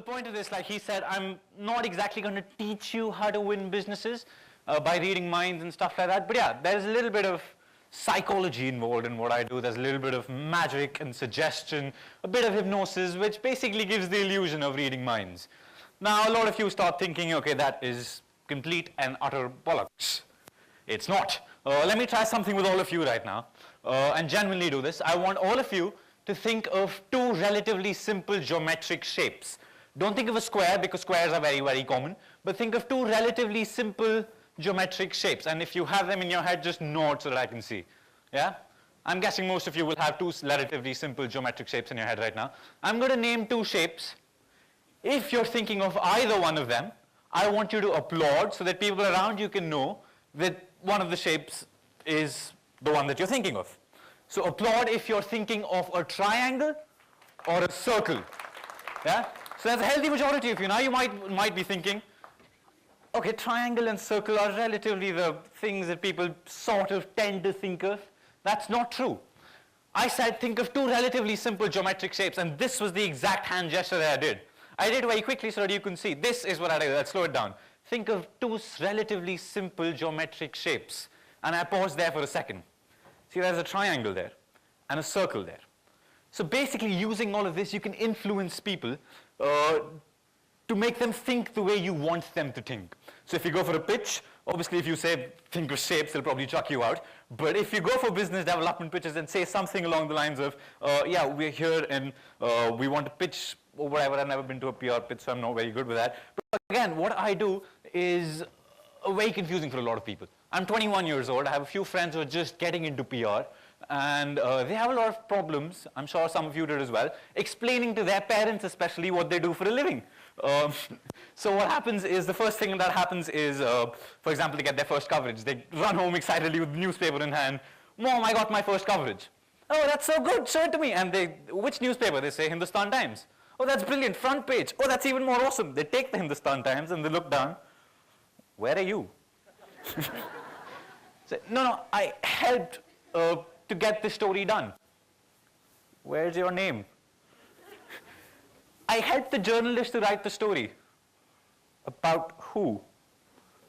point of this, like he said, I'm not exactly going to teach you how to win businesses by reading minds and stuff like that. But yeah, there's a little bit of psychology involved in what I do. There's a little bit of magic and suggestion, a bit of hypnosis, which basically gives the illusion of reading minds. Now, a lot of you start thinking, okay, that is complete and utter bollocks. It's not. Let me try something with all of you right now, and genuinely do this. I want all of you to think of two relatively simple geometric shapes. Don't think of a square, because squares are very, very common, but think of two relatively simple geometric shapes. And if you have them in your head, just nod so that I can see. Yeah? I'm guessing most of you will have two relatively simple geometric shapes in your head right now. I'm going to name two shapes. If you're thinking of either one of them, I want you to applaud so that people around you can know that one of the shapes is the one that you're thinking of. So applaud if you're thinking of a triangle or a circle. Yeah? So there's a healthy majority of you. Now you might be thinking, okay, triangle and circle are relatively the things that people sort of tend to think of. That's not true. I said think of two relatively simple geometric shapes, and this was the exact hand gesture that I did. I did it very quickly so that you can see. This is what I did. Let's slow it down. Think of two relatively simple geometric shapes. And I paused there for a second. See, there's a triangle there and a circle there. So basically, using all of this, you can influence people to make them think the way you want them to think. So if you go for a pitch, obviously if you say, think of shapes, they'll probably chuck you out. But if you go for business development pitches and say something along the lines of, yeah, we're here and we want to pitch or whatever. I've never been to a PR pitch, so I'm not very good with that. But again, what I do is very confusing for a lot of people. I'm 21 years old. I have a few friends who are just getting into PR. And they have a lot of problems, I'm sure some of you did as well, explaining to their parents especially what they do for a living. So what happens is, the first thing that happens is, for example, they get their first coverage. They run home excitedly with the newspaper in hand. Mom, I got my first coverage. Oh, that's so good, show it to me. And which newspaper? They say Hindustan Times. Oh, that's brilliant, front page. Oh, that's even more awesome. They take the Hindustan Times and they look down. Where are you? Say, no, I helped to get this story done. Where's your name? I helped the journalist to write the story. About who?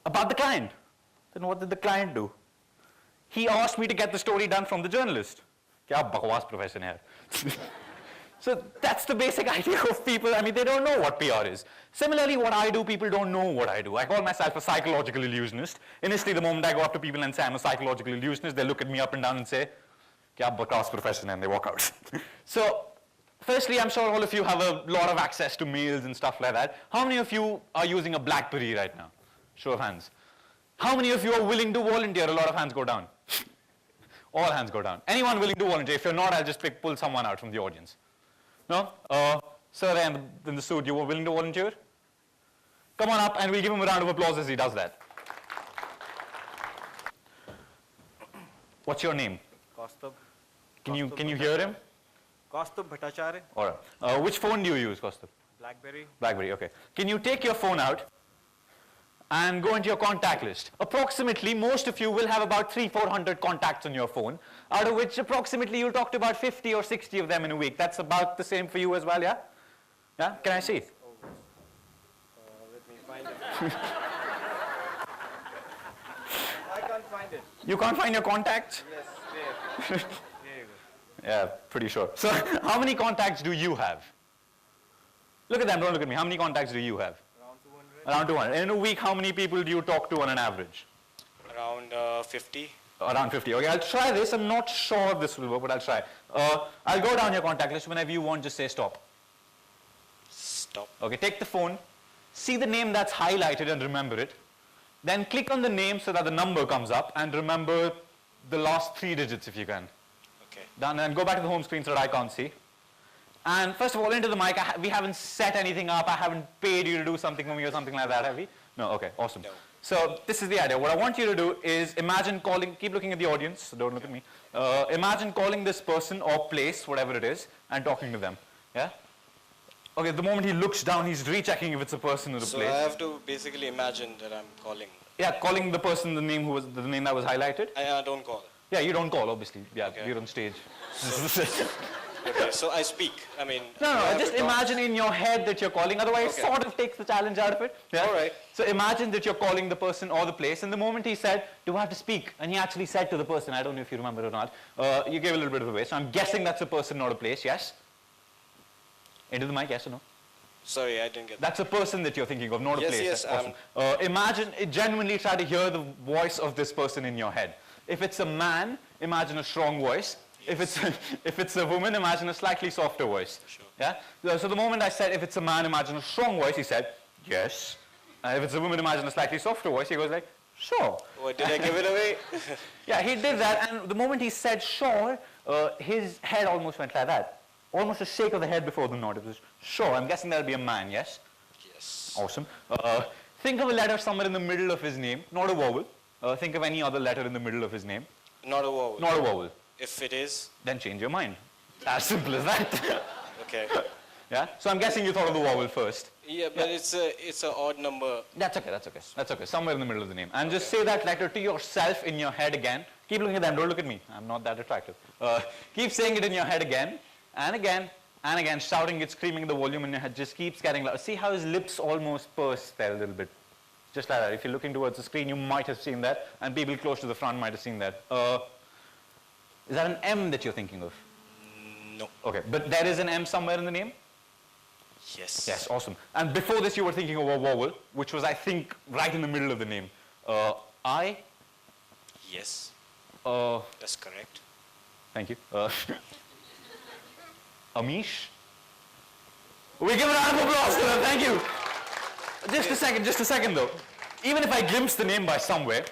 About the client. Then what did the client do? He asked me to get the story done from the journalist. Kya bakwas profession hai. So that's the basic idea of people. I mean, they don't know what PR is. Similarly, what I do, people don't know what I do. I call myself a psychological illusionist. Initially, the moment I go up to people and say I'm a psychological illusionist, they look at me up and down and say, kya bakwas profession hai, and they walk out. So, firstly, I'm sure all of you have a lot of access to mails and stuff like that. How many of you are using a BlackBerry right now? Show of hands. How many of you are willing to volunteer? A lot of hands go down. All hands go down. Anyone willing to volunteer? If you're not, I'll just pull someone out from the audience. No? Sir in the suit, you were willing to volunteer? Come on up and we'll give him a round of applause as he does that. What's your name? Kaustubh. Can you hear him? Kaustubh Bhattacharya. All right. Which phone do you use, Kaustubh? BlackBerry. BlackBerry, okay. Can you take your phone out and go into your contact list? Approximately, most of you will have about 300-400 contacts on your phone, out of which approximately you'll talk to about 50 or 60 of them in a week. That's about the same for you as well, yeah? Yeah? Can I see? Let me find it. I can't find it. You can't find your contacts? Yes, there. There you go. Yeah, pretty sure. So, how many contacts do you have? Look at them, don't look at me. How many contacts do you have? Around 200. And in a week, how many people do you talk to on an average? Around 50. Around 50. Okay, I'll try this. I'm not sure this will work, but I'll try. I'll go down your contact list. Whenever you want, just say stop. Stop. Okay, take the phone, see the name that's highlighted and remember it. Then click on the name so that the number comes up and remember the last 3 digits if you can. Okay. Done, and go back to the home screen so that I can't see. And first of all, into the mic, we haven't set anything up. I haven't paid you to do something for me or something like that, have we? No, okay, awesome. No. So this is the idea. What I want you to do is imagine calling, keep looking at the audience, so don't look at me. Imagine calling this person or place, whatever it is, and talking to them. Yeah? Okay, the moment he looks down, he's rechecking if it's a person or a place. So I have to basically imagine that I'm calling. Yeah, calling the person the name that was highlighted. I don't call. Yeah, you don't call, obviously. Yeah, Okay. you're on stage. Okay, so I speak. I mean. No, do I have just to talk? imagine in your head that you're calling, otherwise Okay. sort of takes the challenge out of it. Yeah? All right. So imagine that you're calling the person or the place, and the moment he said, do I have to speak? And he actually said to the person, I don't know if you remember or not, you gave a little bit of away, so I'm guessing that's a person, not a place, yes? Into the mic, yes or no? Sorry, I didn't get that. That's a person that you're thinking of, not a Yes, place. yes, That's awesome. Imagine, genuinely try to hear the voice of this person in your head. If it's a man, imagine a strong voice. Yes. If it's a woman, imagine a slightly softer voice. Sure. Yeah? So the moment I said, if it's a man, imagine a strong voice, he said, yes. If it's a woman, imagine a slightly softer voice, he goes like, sure. What, did I give it away? Yeah, he did that, and the moment he said sure, his head almost went like that. Almost a shake of the head before the nod. It was sure. I'm guessing that'll be a man, yes? Yes. Awesome. Think of a letter somewhere in the middle of his name, not a vowel. Think of any other letter in the middle of his name. Not a vowel. Not a vowel. If it is, Then change your mind. As simple as that. okay. Yeah? So I'm guessing you thought of the vowel first. Yeah, but it's a odd number. That's okay, that's okay. That's okay. Somewhere in the middle of the name. And just say that letter to yourself in your head again. Keep looking at them. Don't look at me. I'm not that attractive. Keep saying it in your head again and again and again, shouting it, screaming the volume in your head. Just keeps getting louder. See how his lips almost purse there a little bit. Just like that. If you're looking towards the screen, you might have seen that. And people close to the front might have seen that. Is that an M that you're thinking of? No. Okay. But there is an M somewhere in the name? Yes. Yes, awesome. And before this, you were thinking of a vowel, which was, I think, right in the middle of the name. I? Yes. That's correct. Thank you. Amish? We give a round of applause to them, thank you. Just a second though. Even if I glimpse the name by somewhere,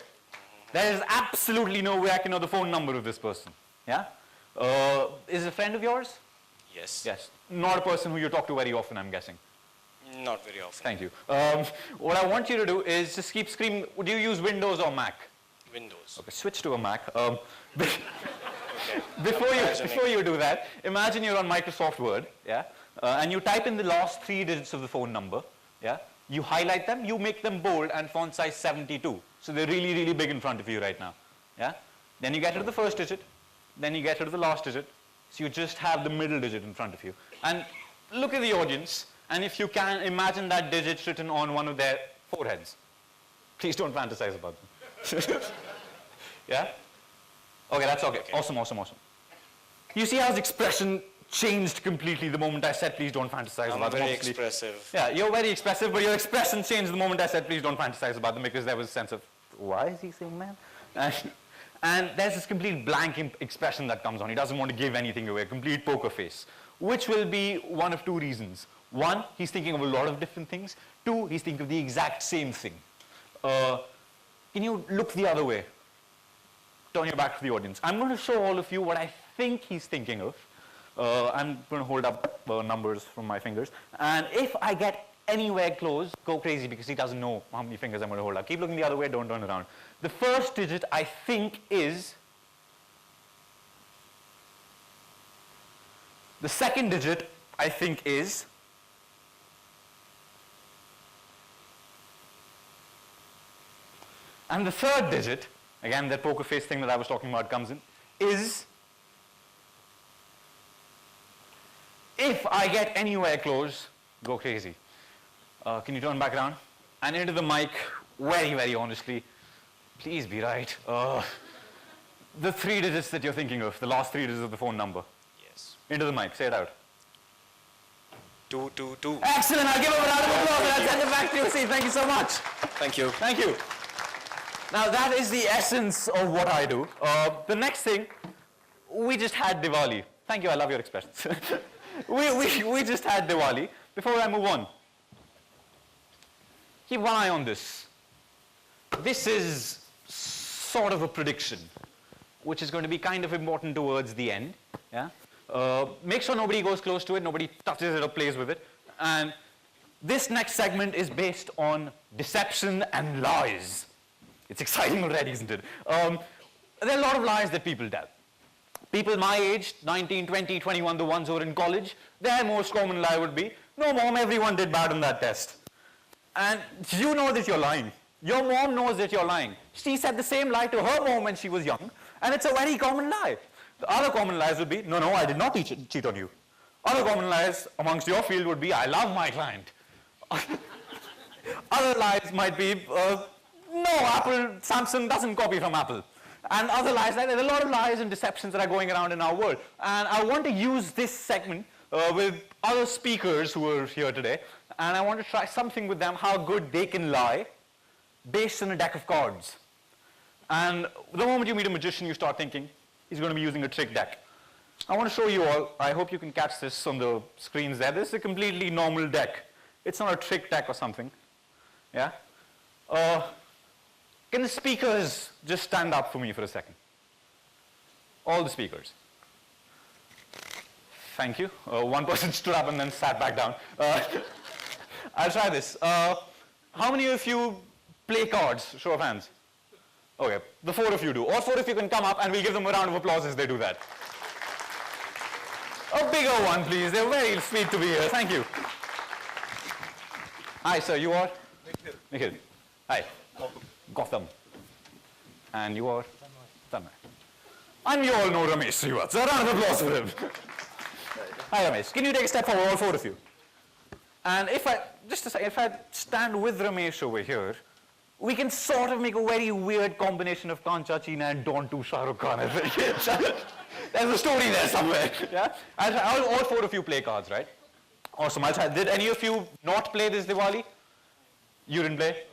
there is absolutely no way I can know the phone number of this person. Yeah? Is it a friend of yours? Yes. Yes. Not a person who you talk to very often, I'm guessing. Not very often. Thank you. What I want you to do is just keep screaming. Do you use Windows or Mac? Windows. Okay, switch to a Mac. Okay. Before you do that, imagine you're on Microsoft Word, yeah, and you type in the last 3 digits of the phone number, yeah. You highlight them, you make them bold and font size 72, so they're really, really big in front of you right now, yeah. Then you get rid of the first digit, then you get rid of the last digit, so you just have the middle digit in front of you. And look at the audience, and if you can, imagine that digit written on one of their foreheads. Please don't fantasize about them. Yeah? Okay, that's okay. Awesome, awesome, awesome. You see how his expression changed completely the moment I said, please don't fantasize I'm about them. very Obviously. expressive. Yeah, you're very expressive, but your expression changed the moment I said, please don't fantasize about them, because there was a sense of, why is he saying that? And there's this complete blank expression that comes on. He doesn't want to give anything away, a complete poker face, which will be one of 2 reasons. 1, he's thinking of a lot of different things. 2, he's thinking of the exact same thing. Can you look the other way? Turn your back to the audience. I'm going to show all of you what I think he's thinking of. I'm going to hold up numbers from my fingers. And if I get anywhere close, go crazy, because he doesn't know how many fingers I'm going to hold up. Keep looking the other way, don't turn around. The first digit, I think, is... The second digit, I think, is... And the third digit, again, that poker face thing that I was talking about comes in, is... If I get anywhere close, go crazy. Can you turn back around? And into the mic, very, very honestly, please be right. The 3 digits that you're thinking of, the last 3 digits of the phone number. Yes. Into the mic, say it out. 222. Excellent, I'll give him a round of applause and I'll send it back to you. See, thank you so much. Thank you. Thank you. Now that is the essence of what I do. The next thing, we just had Diwali. Thank you, I love your expressions. we just had Diwali. Before I move on, keep one eye on this. This is sort of a prediction, which is going to be kind of important towards the end. Yeah? Make sure nobody goes close to it, nobody touches it or plays with it. And this next segment is based on deception and lies. It's exciting already, isn't it? There are a lot of lies that people tell. People my age, 19, 20, 21, the ones who are in college, their most common lie would be, no mom, everyone did bad on that test. And you know that you're lying. Your mom knows that you're lying. She said the same lie to her mom when she was young, and it's a very common lie. The other common lies would be, no, I did not cheat on you. Other common lies amongst your field would be, I love my client. Other lies might be, no, Samsung doesn't copy from Apple. And other lies, there's a lot of lies and deceptions that are going around in our world. And I want to use this segment with other speakers who are here today, and I want to try something with them, how good they can lie based on a deck of cards. And the moment you meet a magician, you start thinking, he's going to be using a trick deck. I want to show you all, I hope you can catch this on the screens there. This is a completely normal deck. It's not a trick deck or something. Yeah? Can the speakers just stand up for me for a second? All the speakers. Thank you. One person stood up and then sat back down. I'll try this. How many of you play cards? Show of hands. Okay, the 4 of you do. All 4 of you can come up and we'll give them a round of applause as they do that. A bigger one, please. They're very sweet to be here. Thank you. Hi, sir. You are? Nikhil. Hi. Gotham. And you are? Tanmay. And you all know Ramesh Srivat. So a round of applause for him. Hi, Ramesh. Can you take a step forward, all 4 of you? And if I stand with Ramesh over here, we can sort of make a very weird combination of Kancha Cheena and Don 2 Shah Rukh Khan. There's a story there somewhere. Yeah? All 4 of you play cards, right? Awesome. I'll try. Did any of you not play this Diwali? You didn't play?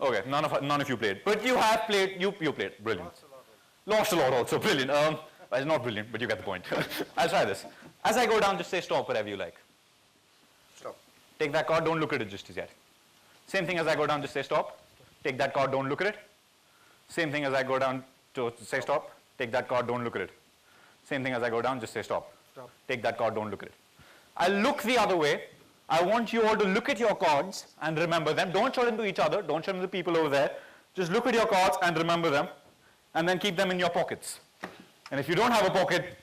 Okay, none of you played. But you have played, you played. Brilliant. Lost a lot also. Brilliant. Well, it's not brilliant, but you get the point. I'll try this. As I go down, just say stop wherever you like. Stop. Take that card, don't look at it just as yet. Same thing as I go down, just say stop. Take that card, don't look at it. Same thing as I go down to say stop. Take that card, don't look at it. Same thing as I go down, just say stop. Stop. Take that card, don't look at it. I'll look the other way. I want you all to look at your cards and remember them. Don't show them to each other. Don't show them to the people over there. Just look at your cards and remember them. And then keep them in your pockets. And if you don't have a pocket,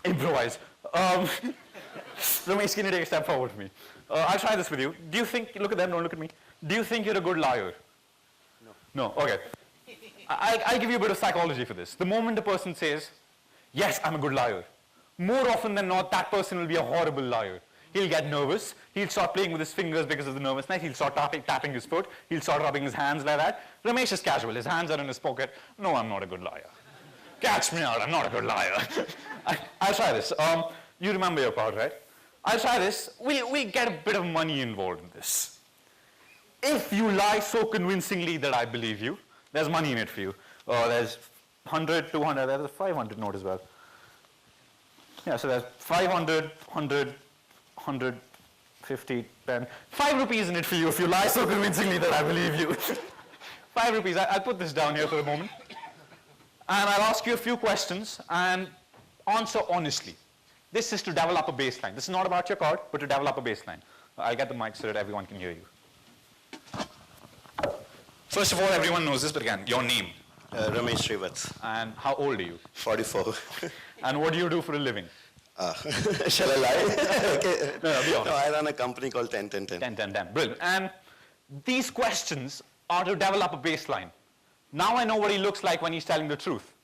improvise. Ramesh, can you take a step forward for me? I'll try this with you. Do you think, look at them, don't look at me. Do you think you're a good liar? No. No, okay. I'll give you a bit of psychology for this. The moment a person says, yes, I'm a good liar, more often than not, that person will be a horrible liar. He'll get nervous. He'll start playing with his fingers because of the nervousness. He'll start tapping his foot. He'll start rubbing his hands like that. Ramesh is casual. His hands are in his pocket. No, I'm not a good liar. Catch me out. I'm not a good liar. I'll try this. You remember your card, right? I'll try this. We'll get a bit of money involved in this. If you lie so convincingly that I believe you, there's money in it for you. There's 100, 200, there's a 500 note as well. Yeah, so there's 500, 100, 150, 10. 5 rupees in it for you if you lie so convincingly that I believe you. 5 rupees. I'll put this down here for a moment. And I'll ask you a few questions and answer honestly. This is to develop a baseline. This is not about your card, but to develop a baseline. I'll get the mic so that everyone can hear you. First of all, everyone knows this, but again, your name. Ramesh Srivat. And how old are you? 44. And what do you do for a living? Shall I lie? Okay. No, be honest. No, I run a company called 10-10-10. 10. Brilliant. And these questions are to develop a baseline. Now I know what he looks like when he's telling the truth.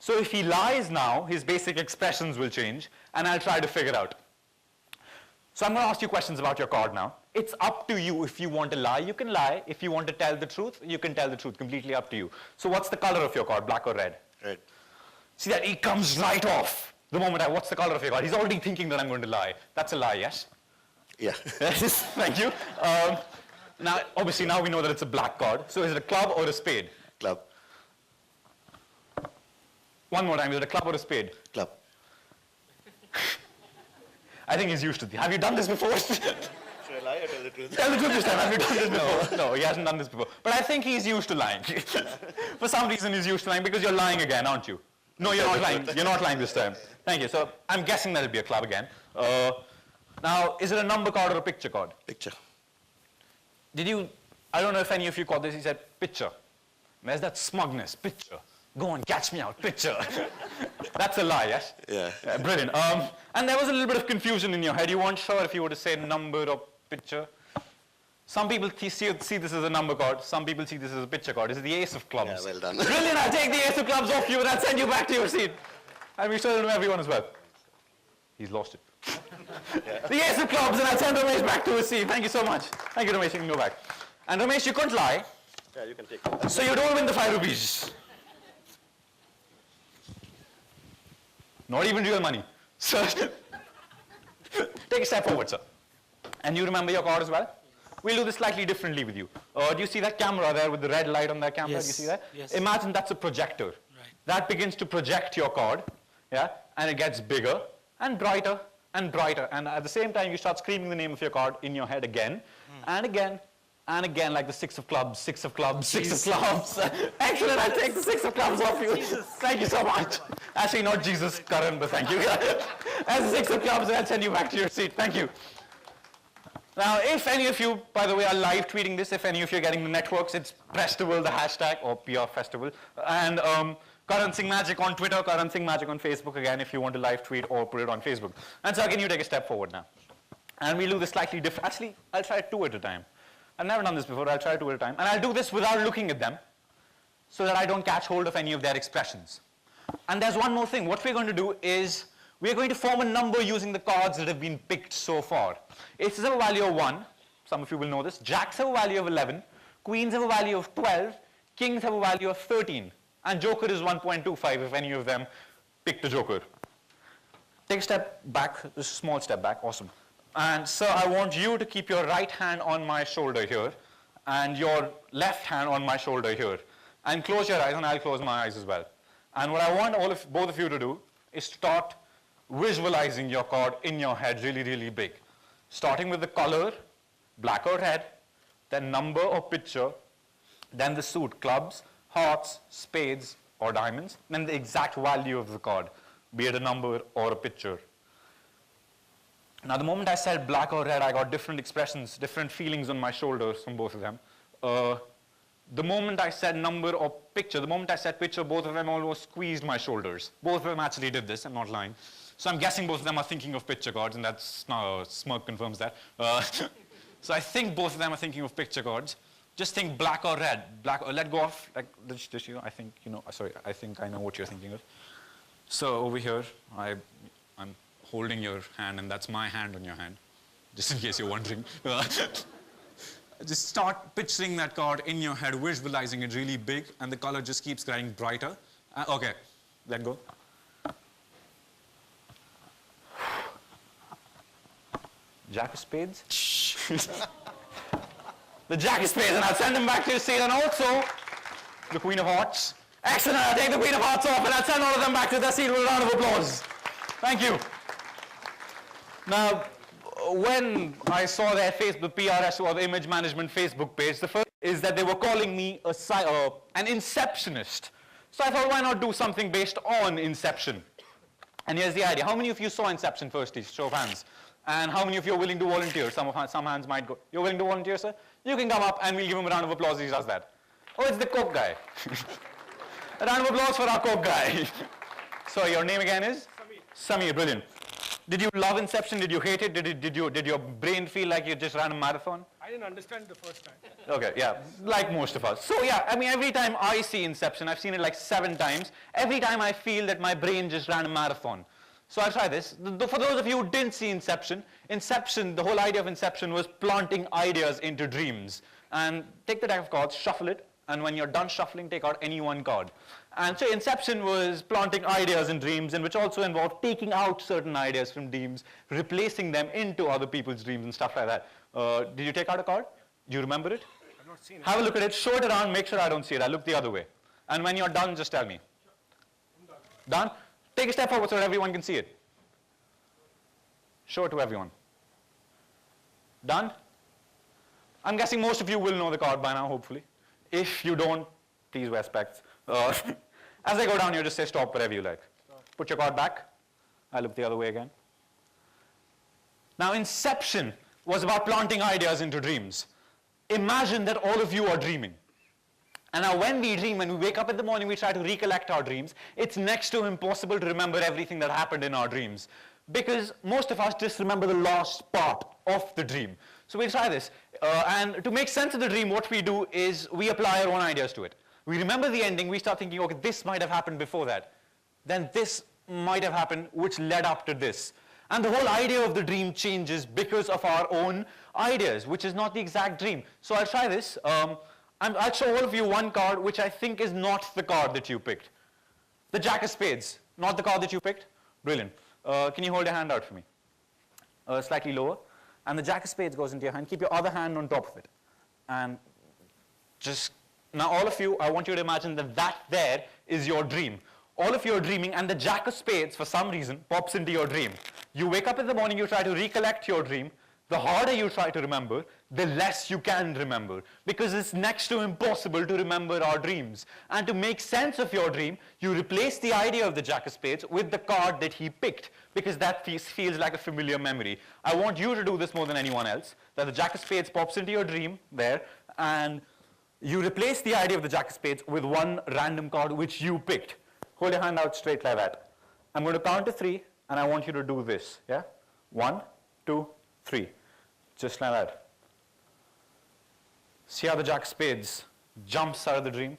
So if he lies now, his basic expressions will change, and I'll try to figure out. So I'm going to ask you questions about your card now. It's up to you. If you want to lie, you can lie. If you want to tell the truth, you can tell the truth. Completely up to you. So what's the color of your card, black or red? Red. See that? It comes right off. The moment what's the color of your card? He's already thinking that I'm going to lie. That's a lie, yes? Yeah. Yes, thank you. Now, obviously, now we know that it's a black card. So is it a club or a spade? Club. One more time, is it a club or a spade? Club. I think he's used to it. Have you done this before? Should I lie or tell the truth? Tell the truth this time. Have you done this before? No, he hasn't done this before. But I think he's used to lying. For some reason, he's used to lying because you're lying again, aren't you? No, you're not lying. You're not lying this time. Thank you. So I'm guessing that'll be a club again. Now, is it a number card or a picture card? Picture. I don't know if any of you caught this, he said picture. There's that smugness, picture. Go on, catch me out, picture. That's a lie, yes? Yeah. Brilliant. And there was a little bit of confusion in your head. You weren't sure if you were to say number or picture. Some people see this as a number card. Some people see this as a picture card. This is the ace of clubs. Yeah, well done. Brilliant. I'll take the ace of clubs off you and I'll send you back to your seat. And we showed it to everyone as well. He's lost it. The ace of clubs, and I send Ramesh back to his seat. Thank you so much. Thank you, Ramesh. You can go back. And Ramesh, you couldn't lie. Yeah, you can take it. So you don't win the 5 rupees. Not even real money. So take a step forward, sir. And you remember your card as well? We'll do this slightly differently with you. Do you see that camera there with the red light on that camera? Yes. Do you see that? Yes. Imagine that's a projector. Right. That begins to project your card, yeah? And it gets bigger and brighter and brighter. And at the same time, you start screaming the name of your card in your head again and again and again, like the 6 of clubs, 6 of clubs, 6 of clubs. Excellent, I'll take the 6 of clubs off you. Jesus. Thank you so much. Actually, not Jesus, Karan, but thank you. As the 6 of clubs, I'll send you back to your seat. Thank you. Now, if any of you, by the way, are live tweeting this, if any of you are getting the networks, it's PRestival, the hashtag, or PRestival. And Karan Singh Magic on Twitter, Karan Singh Magic on Facebook, again, if you want to live tweet or put it on Facebook. And so, can you take a step forward now? And we'll do this slightly different. Actually, I'll try 2 at a time. I've never done this before. I'll try 2 at a time. And I'll do this without looking at them so that I don't catch hold of any of their expressions. And there's one more thing. What we're going to do is we're going to form a number using the cards that have been picked so far. Aces have a value of 1. Some of you will know this. Jacks have a value of 11. Queens have a value of 12. Kings have a value of 13. And Joker is 1.25 if any of them picked a Joker. Take a step back. Just a small step back. Awesome. And so I want you to keep your right hand on my shoulder here and your left hand on my shoulder here. And close your eyes, and I'll close my eyes as well. And what I want both of you to do is start visualizing your card in your head really, really big. Starting with the color, black or red, then number or picture, then the suit, clubs, hearts, spades, or diamonds, then the exact value of the card, be it a number or a picture. Now, the moment I said black or red, I got different expressions, different feelings on my shoulders from both of them. The moment I said number or picture, the moment I said picture, both of them almost squeezed my shoulders. Both of them actually did this, I'm not lying. So I'm guessing both of them are thinking of picture cards, and that's smirk confirms that. So I think both of them are thinking of picture cards. Just think black or red. Black or let go of, like, this, you know, I think, you know, sorry, I think I know what you're thinking of. So over here, I'm holding your hand, and that's my hand on your hand, just in case you're wondering. Just start picturing that card in your head, visualizing it really big, and the color just keeps getting brighter. Okay, let go. Jack of spades. The Jack of spades, and I'll send him back to his seat, and also the Queen of Hearts. Excellent, I'll take the Queen of Hearts off, and I'll send all of them back to their seat with a round of applause. Thank you. Now, when I saw their Facebook, PRS, or the image management Facebook page, the first is that they were calling me an inceptionist. So I thought, why not do something based on Inception? And here's the idea. How many of you saw Inception first? Show of hands. And how many of you are willing to volunteer? Some hands might go. You're willing to volunteer, sir? You can come up and we'll give him a round of applause if he does that. Oh, it's the Coke guy. A round of applause for our Coke guy. So your name again is? Samir, brilliant. Did you love Inception? Did you hate it? Did your brain feel like you just ran a marathon? I didn't understand the first time. Okay, yeah, like most of us. So yeah, I mean, every time I see Inception, I've seen it like 7 times. Every time I feel that my brain just ran a marathon. So I'll try this. For those of you who didn't see Inception, the whole idea of Inception was planting ideas into dreams. And take the deck of cards, shuffle it, and when you're done shuffling, take out any one card. And so Inception was planting ideas in dreams, and which also involved taking out certain ideas from dreams, replacing them into other people's dreams and stuff like that. Did you take out a card? Do you remember it? I've not seen it. Have a look at it, show it around, make sure I don't see it. I look the other way. And when you're done, just tell me. Done? Take a step forward so that everyone can see it. Show it to everyone. Done? I'm guessing most of you will know the card by now, hopefully. If you don't, please wear specs. As I go down here, just say stop wherever you like. Put your card back. I look the other way again. Now, Inception was about planting ideas into dreams. Imagine that all of you are dreaming. And now when we dream, when we wake up in the morning, we try to recollect our dreams. It's next to impossible to remember everything that happened in our dreams, because most of us just remember the last part of the dream. So we'll try this. And to make sense of the dream, what we do is we apply our own ideas to it. We remember the ending, we start thinking, okay, this might have happened before that. Then this might have happened which led up to this. And the whole idea of the dream changes because of our own ideas, which is not the exact dream. So I'll try this. I'll show all of you one card which I think is not the card that you picked. The Jack of Spades, not the card that you picked? Brilliant. Can you hold your hand out for me? Slightly lower. And the Jack of Spades goes into your hand. Keep your other hand on top of it. And just, now all of you, I want you to imagine that that there is your dream. All of you are dreaming, and the Jack of Spades, for some reason, pops into your dream. You wake up in the morning, you try to recollect your dream. The harder you try to remember, the less you can remember, because it's next to impossible to remember our dreams. And to make sense of your dream, you replace the idea of the Jack of Spades with the card that he picked, because that feels like a familiar memory. I want you to do this more than anyone else, that the Jack of Spades pops into your dream there, and you replace the idea of the Jack of Spades with one random card which you picked. Hold your hand out straight like that. I'm going to count to 3, and I want you to do this, yeah? 1, 2, 3. Just like that. See how the Jack of Spades jumps out of the dream?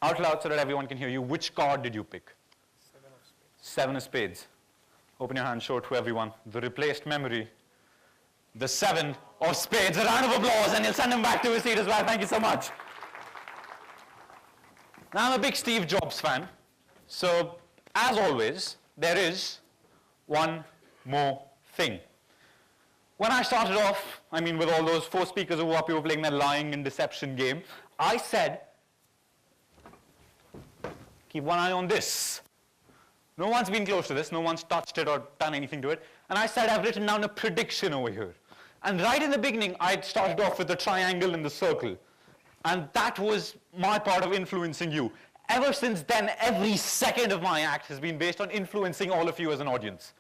Out loud so that everyone can hear you. Which card did you pick? 7 of spades. 7 of spades. Open your hand, show it to everyone. The replaced memory. The 7 of spades. A round of applause, and you'll send him back to his seat as well. Thank you so much. Now, I'm a big Steve Jobs fan. So, as always, there is one more thing. When I started off, I mean, with all those 4 speakers who were up here playing that lying and deception game, I said, keep one eye on this. No one's been close to this. No one's touched it or done anything to it. And I said, I've written down a prediction over here. And right in the beginning, I started off with the triangle and the circle. And that was my part of influencing you. Ever since then, every second of my act has been based on influencing all of you as an audience,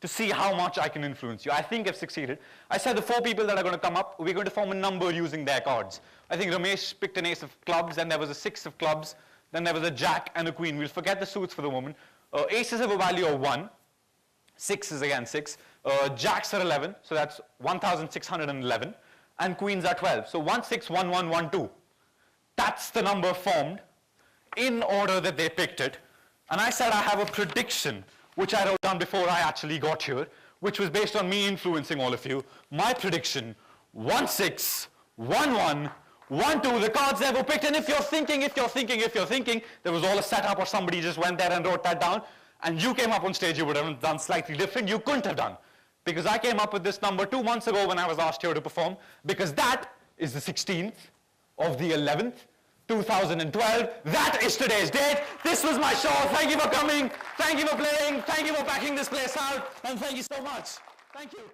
to see how much I can influence you. I think I've succeeded. I said the 4 people that are going to come up, we're going to form a number using their cards. I think Ramesh picked an ace of clubs, and there was a 6 of clubs, then there was a jack and a queen. We'll forget the suits for the moment. Aces have a value of 1. 6 is again 6. Jacks are 11, so that's 1,611. And queens are 12. So 1, 6, 1, 1, 1, 2. That's the number formed in order that they picked it. And I said I have a prediction, which I wrote down before I actually got here, which was based on me influencing all of you. My prediction, 1, 6, 1, 1, 1, 2, the cards they were picked. And if you're thinking, there was all a setup or somebody just went there and wrote that down, and you came up on stage, you would have done slightly different. You couldn't have done. Because I came up with this number 2 months ago when I was asked here to perform, because that is the 16th of the 11th, 2012. That is today's date. This was my show. Thank you for coming. Thank you for playing. Thank you for packing this place out. And thank you so much. Thank you.